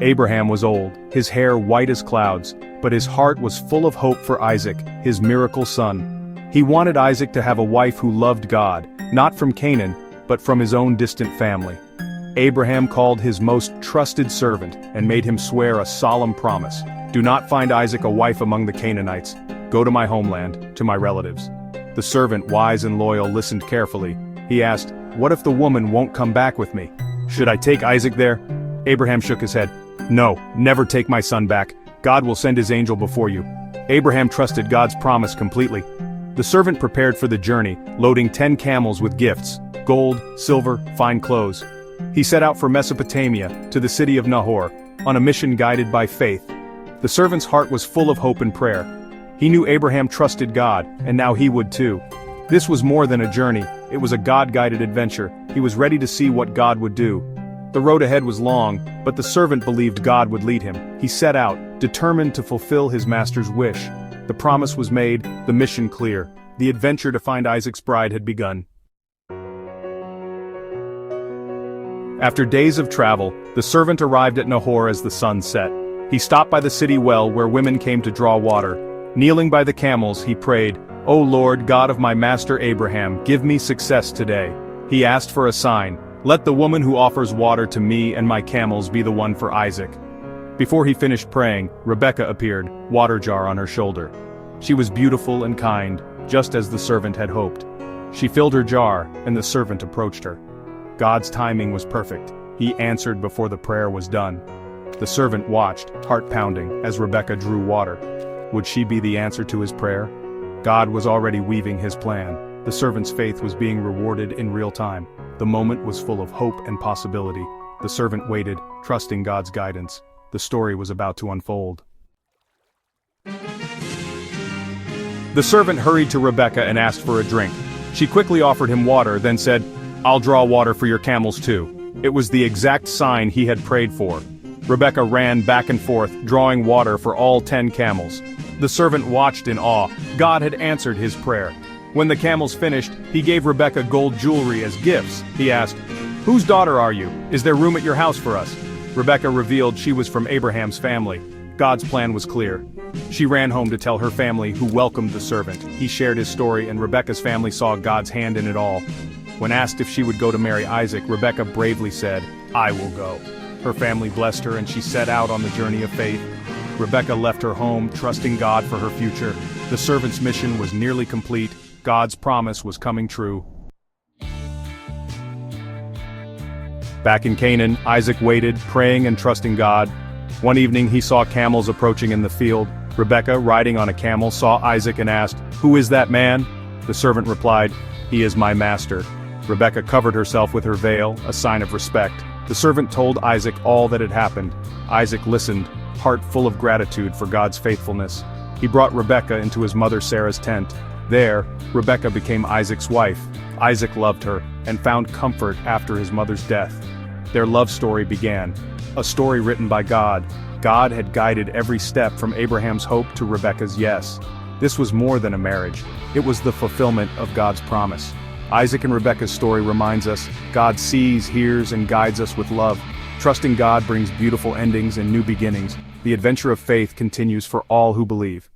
Abraham was old, his hair white as clouds, but his heart was full of hope for Isaac, his miracle son. He wanted Isaac to have a wife who loved God, not from Canaan, but from his own distant family. Abraham called his most trusted servant and made him swear a solemn promise. "Do not find Isaac a wife among the Canaanites. Go to my homeland, to my relatives." The servant, wise and loyal, listened carefully. He asked, "What if the woman won't come back with me? Should I take Isaac there?" Abraham shook his head. "No, never take my son back. God will send his angel before you." Abraham trusted God's promise completely. The servant prepared for the journey, loading 10 camels with gifts, gold, silver, fine clothes. He set out for Mesopotamia, to the city of Nahor, on a mission guided by faith. The servant's heart was full of hope and prayer. He knew Abraham trusted God, and now he would too. This was more than a journey, it was a God-guided adventure. He was ready to see what God would do. The road ahead was long, but the servant believed God would lead him. He set out, determined to fulfill his master's wish. The promise was made, the mission clear. The adventure to find Isaac's bride had begun. After days of travel, the servant arrived at Nahor as the sun set. He stopped by the city well where women came to draw water. Kneeling by the camels, he prayed, "O Lord, God of my master Abraham, give me success today." He asked for a sign. "Let the woman who offers water to me and my camels be the one for Isaac." Before he finished praying, Rebekah appeared, water jar on her shoulder. She was beautiful and kind, just as the servant had hoped. She filled her jar, and the servant approached her. God's timing was perfect. He answered before the prayer was done. The servant watched, heart pounding, as Rebekah drew water. Would she be the answer to his prayer? God was already weaving his plan. The servant's faith was being rewarded in real time. The moment was full of hope and possibility. The servant waited, trusting God's guidance. The story was about to unfold. The servant hurried to Rebekah and asked for a drink. She quickly offered him water, then said, "I'll draw water for your camels too." It was the exact sign he had prayed for. Rebekah ran back and forth, drawing water for all 10 camels. The servant watched in awe. God had answered his prayer. When the camels finished, he gave Rebekah gold jewelry as gifts. He asked, "Whose daughter are you? Is there room at your house for us?" Rebekah revealed she was from Abraham's family. God's plan was clear. She ran home to tell her family, who welcomed the servant. He shared his story, and Rebekah's family saw God's hand in it all. When asked if she would go to marry Isaac, Rebekah bravely said, "I will go." Her family blessed her, and she set out on the journey of faith. Rebekah left her home, trusting God for her future. The servant's mission was nearly complete. God's promise was coming true. Back in Canaan, Isaac waited, praying and trusting God. One evening he saw camels approaching in the field. Rebekah, riding on a camel, saw Isaac and asked, "Who is that man?" The servant replied, "He is my master." Rebekah covered herself with her veil, a sign of respect. The servant told Isaac all that had happened. Isaac listened, heart full of gratitude for God's faithfulness. He brought Rebekah into his mother Sarah's tent. There, Rebekah became Isaac's wife. Isaac loved her, and found comfort after his mother's death. Their love story began, a story written by God. God had guided every step from Abraham's hope to Rebekah's yes. This was more than a marriage. It was the fulfillment of God's promise. Isaac and Rebekah's story reminds us, God sees, hears, and guides us with love. Trusting God brings beautiful endings and new beginnings. The adventure of faith continues for all who believe.